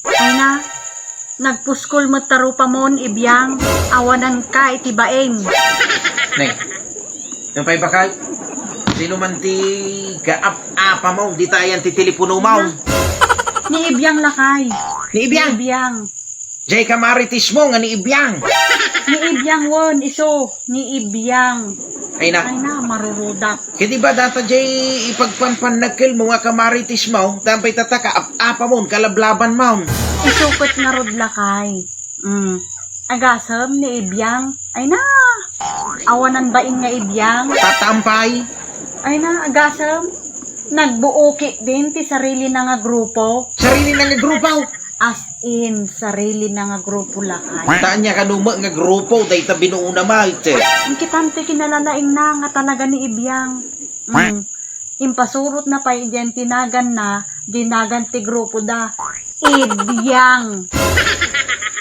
Ay na, nagpuskol mo tarupa mon ibiyang, awanan ka itibaeng. Nay, nampay bakay? Sino man ti kaap-apa mo, di tayan ti telepono mo. Ni ibiyang lakay. Ni Ibiyang? Ni ibiyang. Jay kamaritis mo nga ni Ibiyang. Ni ibiyang won, iso. Ni ibiyang. Ay na, Ay na, marurudak. kaya ba data jay ipagpanpanagkil mo nga kamaritis mo, tampay tataka apa mo, kalablaban mo. Isukot nga rod lakay. Agasam ni ibiyang. Ay na, awanan bain nga ibiyang. Tatampay. Ay na, agasam. Nagbuuki din ti sarili na nga grupo. Sarili na nga grupo. As in, sarili na nga grupo lakay. Taan niya kanuma nga grupo, day ta binuuna maite. Ang kitante kinalalaing na nga talaga ni ibiyang. Impasurot na pa idyan tinagan na, dinagan ti grupo da. Ibiyang.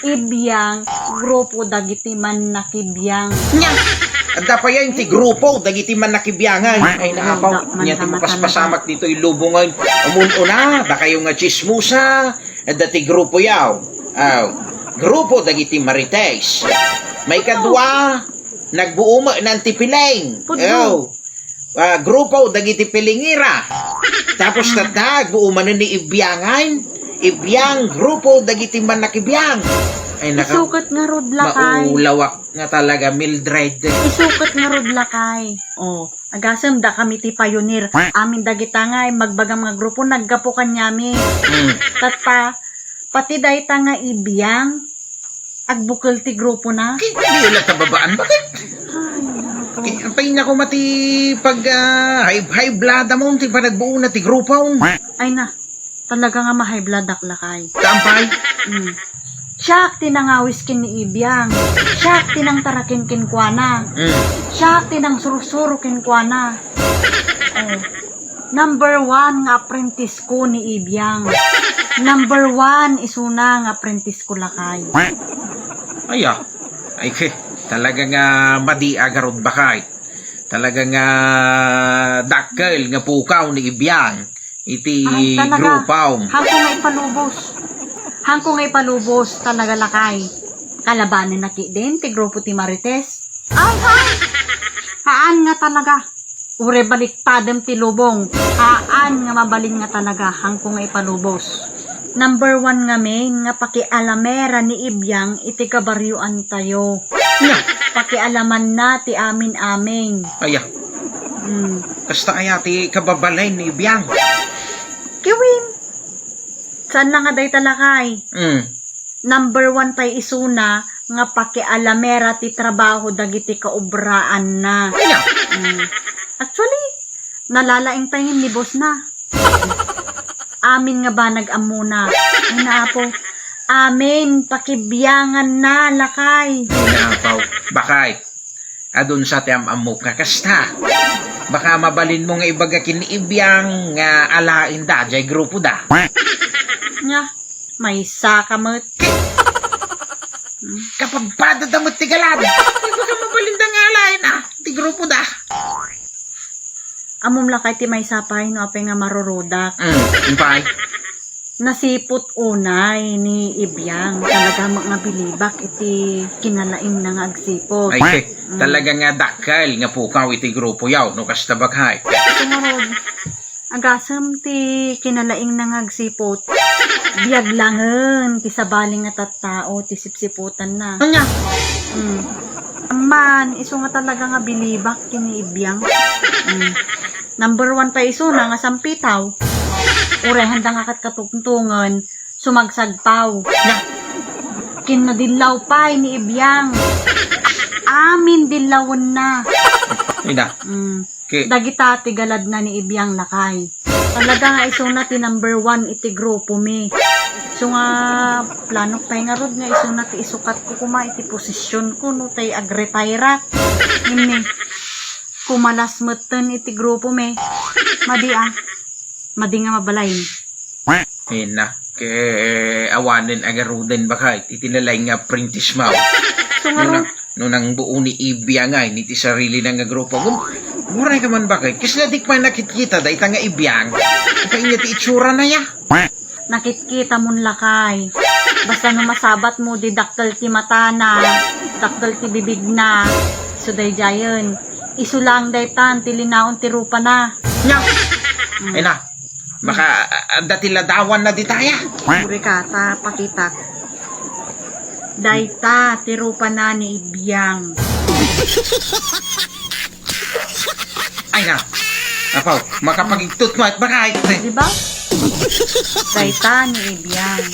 Ibiyang, grupo dagiti man nakibiyang. Nya! Adda pa yan ti grupo, dagiti man nakibiyangan. Ay naapaw, niya ti mapaspasamak dito ilubungan. Umununa, baka yung nga chismusa, adda ti grupo yaw. Grupo dagiti marites. May kadwa, nagbuuma ng ti pileng. Grupo dagiti pilingira. Tapos tatag, buuma na ni ibiyangan. Ibiyang, grupo dagiti man nakibiyang. Ay naka, Isukat nga rod lakay. maulawak nga talaga, Mildred. Isukat nga rod lakay. Agasam da kami ti pioneer. Amin dagita nga magbagang mga grupo naggapo kanyami. Tata, pati dayta nga ibiyang agbukal ti grupo na. Hindi wala tababaan. Bakit? Ay, nako. Ampay na ko mati pag high blood mo, ti pa nagbuo na ti grupo. Ay na, talaga nga mahay bladak lakay. Tampay. Siyak tinangawis kin ni ibiyang. Siyak tinang tarakin kin kuana. Siyak tinang surusuro kin kuana. Number 1 nga apprentice ko ni ibiyang. Number 1 isuna nga apprentice ko lakay. Ay ke, talaga nga madi agarod bakay. Talaga nga dakkel nga pukaw ni Ibiyang. Iti grupaw. Hangko nga ipalubos talaga lakay. Kalabanin na ki din ti grupo ti Marites. Ay! Haan nga talaga. Ure baliktadem ti lubong. Haan nga mabalin nga talaga hangko nga ipalubos. Number 1 nga main nga pakialamera ni Ibyang iti kabaryuan tayo. Pakialaman na ti amin-aming. Basta kaya ti kababalay ni Ibiyang. Kiwin. Saan lang nga day talakay? Number 1 pa'y isuna nga pakialamera ti trabaho dagiti kaubraan na. Actually, nalalaing tayo ni boss na. Amin nga ba nag-amuna? Ay naapo. Amin, pakibiyangan na lakay. Ay naapaw, bakay. Adun sa ti amamok nga kasta. Baka mabalin mo nga ibaga kiniibiyang nga alain da, jay grupo da. Nya, may sakamot. Kapag padadamot ti galad, baka mabalin da nga alain ti grupo da. Amom lakay ti may sapay no apay nga marurodak. Impay. Nasipot unay ni Ibyang. Talaga mga bilibak iti kinalain na nga agsipot. Ay, talaga nga dakal nga pukaw iti grupo yaw, no kasta bakay. Sumarod, agasam ti kinalaing na nga agsipot. Biyag langen, ti sabaling nga tattao, ti sipsiputan na. Anya? Man, iso nga talaga nga bilibak kini Ibyang. Number 1 pa iso na nga sampitaw. Ure, handa nga katungtungan, sumagsagpaw. Kinadilaw pa ni Ibyang. Amin dilawan na. Ina. Dagita ti galad na ni Ibyang lakay. Talaga nga iso na ti number 1 iti grupo mi. So nga plano pa nga rod nga iso na ti isukat ko kuma iti posisyon ko no tay agretira. Ini kumalas meten iti grupo mi. Madi nga mabalayin. Ina, ke awanin agaruden bakay itinalay nga apprentice mo. So nga nang buo ni Ibiyang ay niti sarili na nga grupo. Muray ka man bakay? Kisla di pa nakikita da itang nga Ibiyang. Kaya niya ti itsura na ya. Nakikita mon lakay. Basta no masabat mo di daktal ti mata na, daktal ti bibig na. So day jayon. Isulang day tan, tilinaon ti rupa na. Nya! Ay na, baka datiladawan na di taya. Uri ka, ta pakitak. Dayta, ti rupa na ni Ibiyang. Ay na, apaw, makapagigtut mo at baka Di ba? Dayta ni Ibiyang.